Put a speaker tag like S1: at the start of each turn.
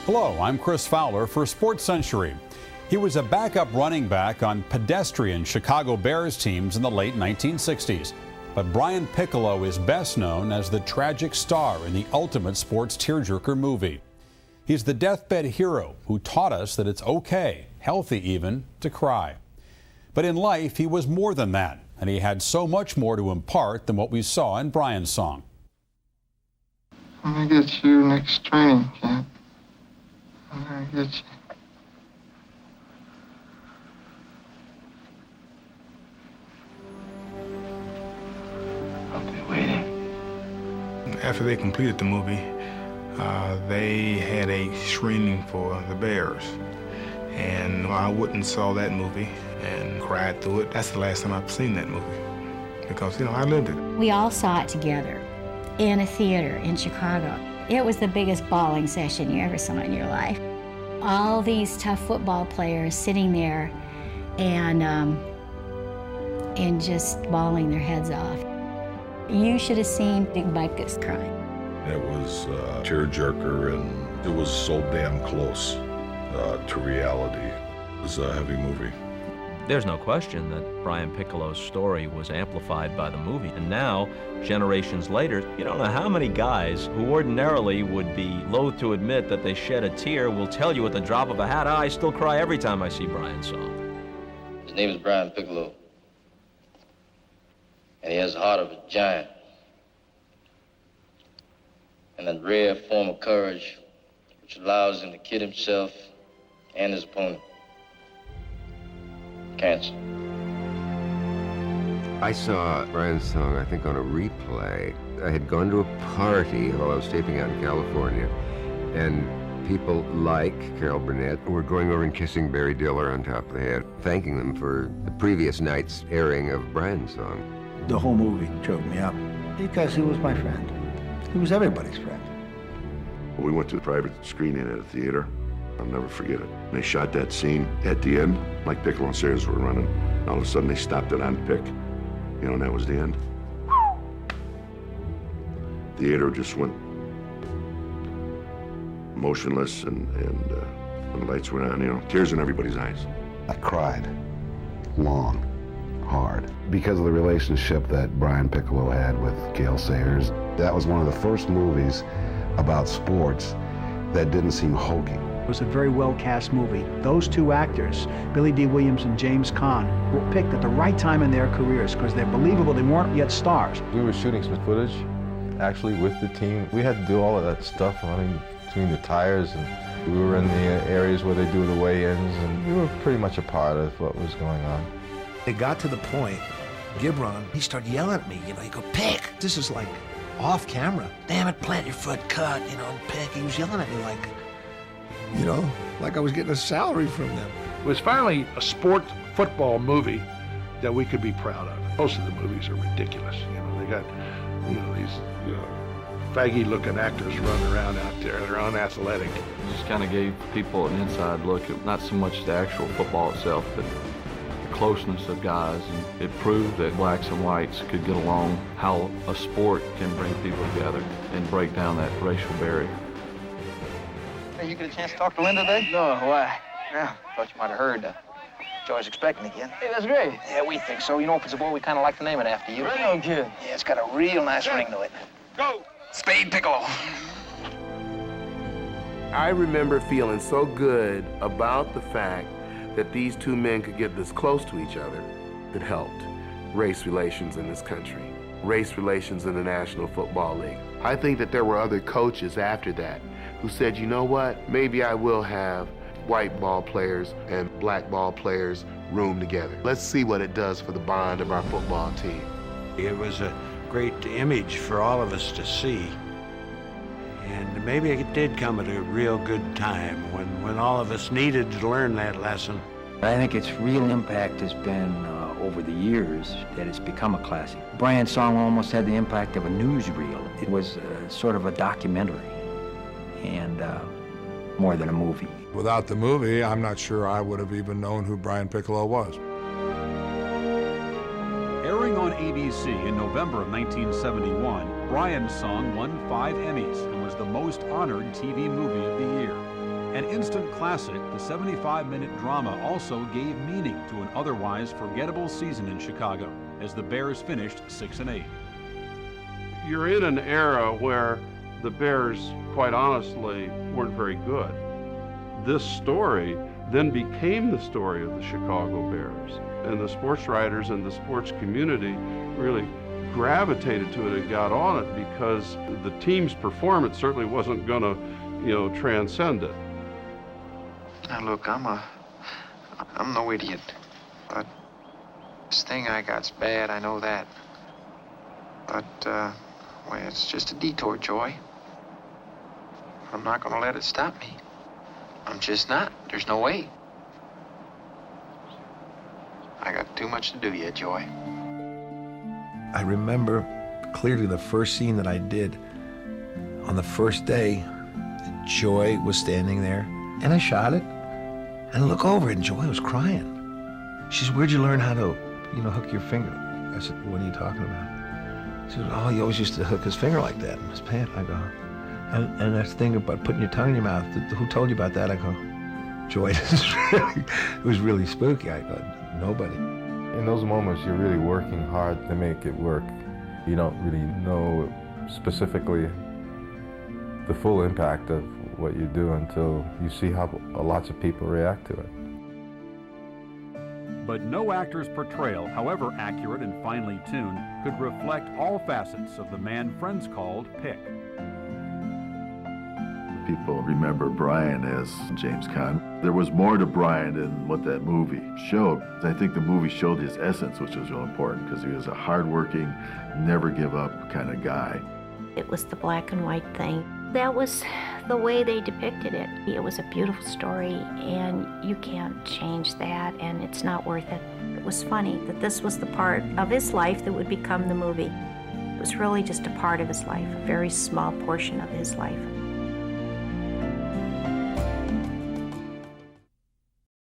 S1: Hello, I'm Chris Fowler for SportsCentury. He was a backup running back on pedestrian Chicago Bears teams in the late 1960s. But Brian Piccolo is best known as the tragic star in the ultimate sports tearjerker movie. He's the deathbed hero who taught us that it's okay, healthy even, to cry. But in life, he was more than that, and he had so much more to impart than what we saw in Brian's song.
S2: I'm gonna get you next training camp. I'm gonna get you. I'll be waiting.
S3: After they completed the movie, they had a screening for the Bears. And I went and saw that movie and cried through it. That's the last time I've seen that movie because, I lived it.
S4: We all saw it together in a theater in Chicago. It was the biggest bawling session you ever saw in your life. All these tough football players sitting there and just bawling their heads off. You should have seen Big Butkus crying.
S5: It was a tearjerker, and it was so damn close to reality. It was a heavy movie.
S6: There's no question that Brian Piccolo's story was amplified by the movie. And now, generations later, you don't know how many guys who ordinarily would be loath to admit that they shed a tear will tell you at the drop of a hat, I still cry every time I see Brian's song.
S7: His name is Brian Piccolo. And he has the heart of a giant. And that rare form of courage which allows him to kid himself and his opponent. Cancer.
S8: I saw Brian's song, I think, on a replay. I had gone to a party while I was taping out in California, and people like Carol Burnett were going over and kissing Barry Diller on top of the head, thanking them for the previous night's airing of Brian's song.
S9: The whole movie choked me up because he was my friend. He was everybody's friend.
S10: We went to the private screening at a theater. I'll never forget it. They shot that scene at the end, like Piccolo and Sayers were running. All of a sudden, they stopped it on pick, and that was the end. The theater just went motionless, and when the lights went on, tears in everybody's eyes.
S11: I cried long, hard, because of the relationship that Brian Piccolo had with Gale Sayers. That was one of the first movies about sports that didn't seem hokey.
S12: It was a very well-cast movie. Those two actors, Billy D. Williams and James Caan, were picked at the right time in their careers because they're believable. They weren't yet stars.
S13: We were shooting some footage, actually, with the team. We had to do all of that stuff running between the tires, and we were in the areas where they do the weigh-ins, and we were pretty much a part of what was going on.
S9: It got to the point, Gibron, he started yelling at me, he go, pick! This is like off camera. Damn it, plant your foot, cut, and pick. He was yelling at me like I was getting a salary from them.
S14: It was finally a sports football movie that we could be proud of. Most of the movies are ridiculous. They got, these faggy-looking actors running around out there. They're unathletic.
S15: It just kind of gave people an inside look at not so much the actual football itself, but the closeness of guys. And it proved that blacks and whites could get along, how a sport can bring people together and break down that racial barrier.
S16: Hey, you get a chance to talk to Linda today?
S17: No, why? Yeah, thought you might have heard. Joy's expecting again.
S16: Hey, that's great.
S17: Yeah, we think so. If it's a boy, we kind of like to name it after you.
S16: Right on, kid.
S17: Yeah, it's got a real nice ring to it.
S16: Go!
S17: Spade Piccolo.
S18: I remember feeling so good about the fact that these two men could get this close to each other. It helped race relations in this country, race relations in the National Football League. I think that there were other coaches after that who said, you know what, maybe I will have white ball players and black ball players room together. Let's see what it does for the bond of our football team.
S19: It was a great image for all of us to see. And maybe it did come at a real good time when all of us needed to learn that lesson.
S20: I think its real impact has been over the years that it's become a classic. Brian's song almost had the impact of a newsreel. It was sort of a documentary and more than a movie.
S3: Without the movie, I'm not sure I would have even known who Brian Piccolo was.
S1: Airing on ABC in November of 1971, Brian's song won 5 Emmys and was the most honored TV movie of the year. An instant classic, the 75-minute drama also gave meaning to an otherwise forgettable season in Chicago as the Bears finished 6-8.
S14: You're in an era where the Bears, quite honestly, weren't very good. This story then became the story of the Chicago Bears. And the sports writers and the sports community really gravitated to it and got on it because the team's performance certainly wasn't going to, transcend it.
S2: Now look, I'm no idiot, but this thing I got's bad, I know that. But, well, it's just a detour, Joy. I'm not gonna let it stop me. I'm just not. There's no way. I got too much to do yet, Joy.
S9: I remember clearly the first scene that I did. On the first day, Joy was standing there, and I shot it. And I look over, and Joy was crying. She said, "Where'd you learn how to, hook your finger?" I said, "What are you talking about?" She said, "Oh, he always used to hook his finger like that in his pant." I go, and that thing about putting your tongue in your mouth, who told you about that? I go, "Joy." It was really spooky. I go, "Nobody."
S13: In those moments, you're really working hard to make it work. You don't really know specifically the full impact of what you do until you see how lots of people react to it.
S1: But no actor's portrayal, however accurate and finely tuned, could reflect all facets of the man friends called Pick.
S10: People remember Brian as James Caan. There was more to Brian than what that movie showed. I think the movie showed his essence, which was real important because he was a hardworking, never give up kind of guy.
S21: It was the black and white thing. That was the way they depicted it. It was a beautiful story, and you can't change that, and it's not worth it. It was funny that this was the part of his life that would become the movie. It was really just a part of his life, a very small portion of his life.